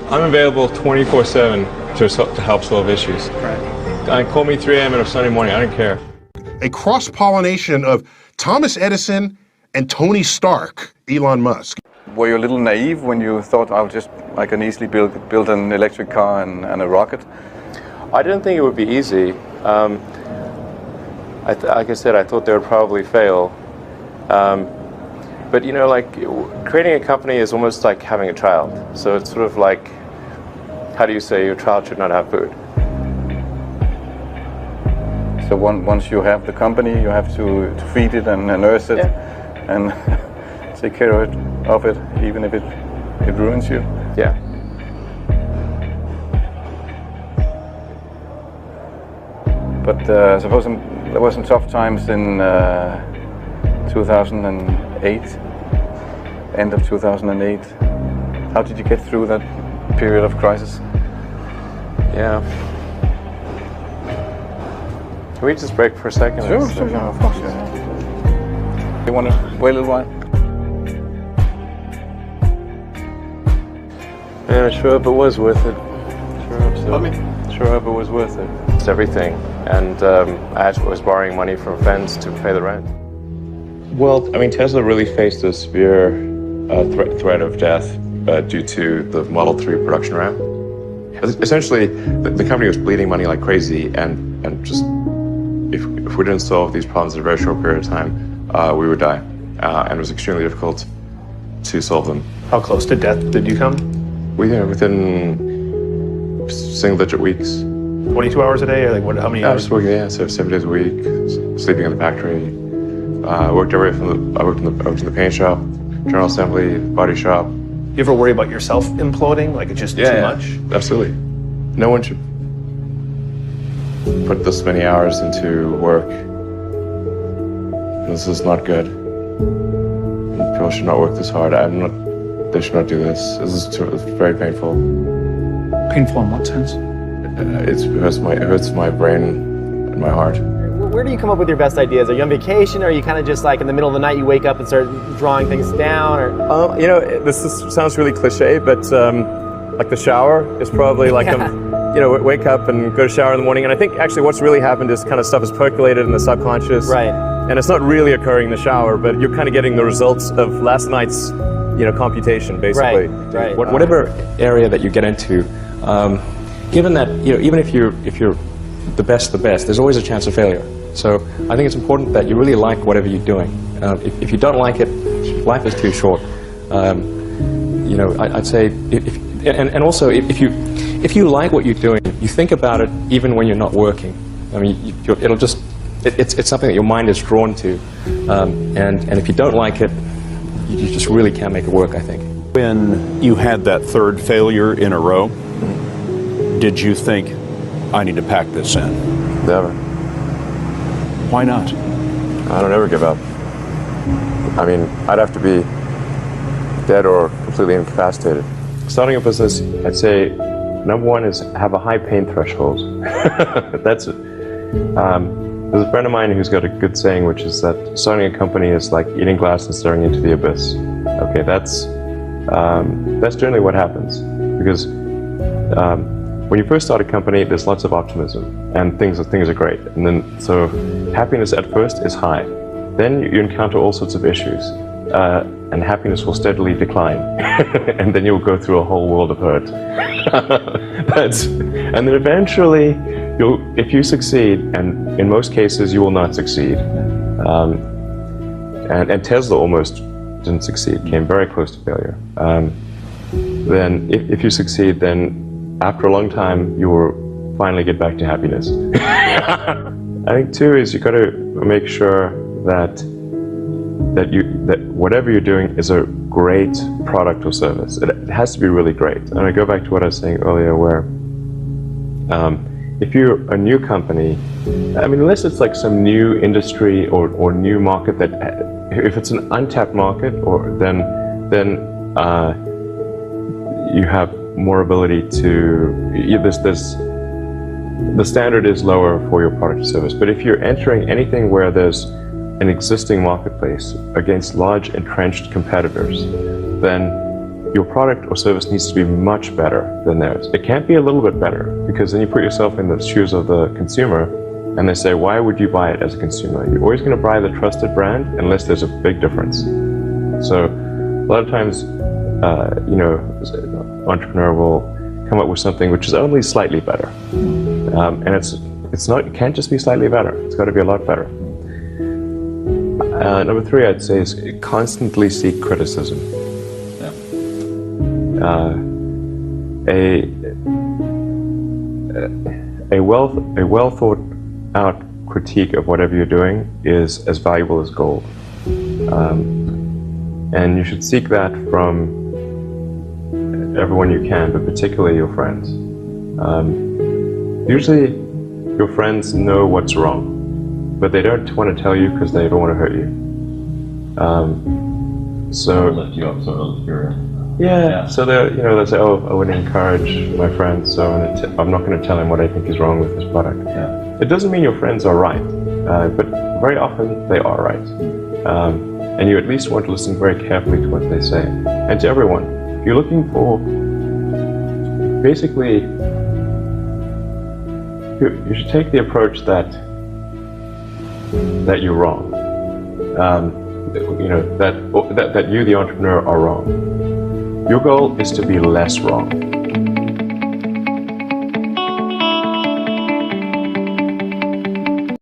I'm available 24/7 to help solve issues. Right. Call me 3 a.m. on a Sunday morning, I don't care. A cross-pollination of Thomas Edison and Tony Stark, Elon Musk. Were you a little naive when you thought I can easily build an electric car and a rocket? I didn't think it would be easy. Like I said, I thought they would probably fail. But you know, like creating a company is almost like having a child. So it's sort of like, how do you say your child should not have food? So once you have the company, you have to feed it and nurse it, and take care of it, even if it ruins you. Yeah. But suppose there were some tough times in 2008, end of 2008. How did you get through that period of crisis? Yeah. Can we just break for a second? Sure, of course. Yeah. You want to wait a little while? Man, I sure hope it was worth it. Sure hope so. Sure hope it was worth it. It's everything. And I was borrowing money from friends to pay the rent. Well, I mean, Tesla really faced a severe threat of death due to the Model 3 production ramp. Essentially, the company was bleeding money like crazy, and just if we didn't solve these problems in a very short period of time, we would die. And it was extremely difficult to solve them. How close to death did you come? Within single-digit weeks. 22 hours a day, or like what? How many I hours? was working, so 7 days a week, sleeping in the factory. I worked in the paint shop, general assembly, body shop. You ever worry about yourself imploding? Like it's just too much? Absolutely. No one should put this many hours into work. This is not good. People should not work this hard. They should not do this. It's very painful. Painful in what sense? It hurts my brain and my heart. Where do you come up with your best ideas? Are you on vacation, or are you kind of just like in the middle of the night you wake up and start drawing things down? Or You know, sounds really cliche, but like the shower is probably like wake up and go to shower in the morning. And I think actually what's really happened is kind of stuff is percolated in the subconscious. Right. And it's not really occurring in the shower, but you're kind of getting the results of last night's, computation, basically. Right. Whatever area that you get into, given that, even if you're the best, there's always a chance of failure. So I think it's important that you really like whatever you're doing. If you don't like it, life is too short. I'd say, and also if you like what you're doing, you think about it even when you're not working. I mean, it's something that your mind is drawn to, and if you don't like it, you just really can't make it work, I think. When you had that third failure in a row, did you think, I need to pack this in? Never. Why not? I don't ever give up. I mean, I'd have to be dead or completely incapacitated. Starting a business, I'd say, number one is have a high pain threshold. That's it. There's a friend of mine who's got a good saying, which is that starting a company is like eating glass and staring into the abyss. Okay, that's generally what happens, because when you first start a company, there's lots of optimism and things are great, and then so happiness at first is high. Then you encounter all sorts of issues, and happiness will steadily decline, and then you'll go through a whole world of hurt. And then eventually, if you succeed, and in most cases you will not succeed, and Tesla almost didn't succeed, came very close to failure. Then if you succeed, then after a long time you will finally get back to happiness. I think too is you got to make sure that whatever you're doing is a great product or service. It has to be really great. And I go back to what I was saying earlier, where if you're a new company, I mean, unless it's like some new industry or new market that, if it's an untapped market, then you have more ability to, the standard is lower for your product or service. But if you're entering anything where there's an existing marketplace against large entrenched competitors, then your product or service needs to be much better than theirs. It can't be a little bit better, because then you put yourself in the shoes of the consumer and they say, why would you buy it as a consumer? You're always going to buy the trusted brand unless there's a big difference. So a lot of times, you know, an entrepreneur will come up with something which is only slightly better. And it can't just be slightly better. It's got to be a lot better. Number 3, I'd say, is constantly seek criticism. A well thought out critique of whatever you're doing is as valuable as gold. And you should seek that from everyone you can, but particularly your friends. Usually your friends know what's wrong, but they don't want to tell you because they don't want to hurt you. So lift you up, sort of your. Yeah. So they'll say, oh, I would encourage my friend, so I'm not going to tell him what I think is wrong with his product. Yeah. It doesn't mean your friends are right, but very often they are right. And you at least want to listen very carefully to what they say. And to everyone, if you're looking for, basically, you should take the approach that you're wrong. You know, that you, the entrepreneur, are wrong. Your goal is to be less wrong.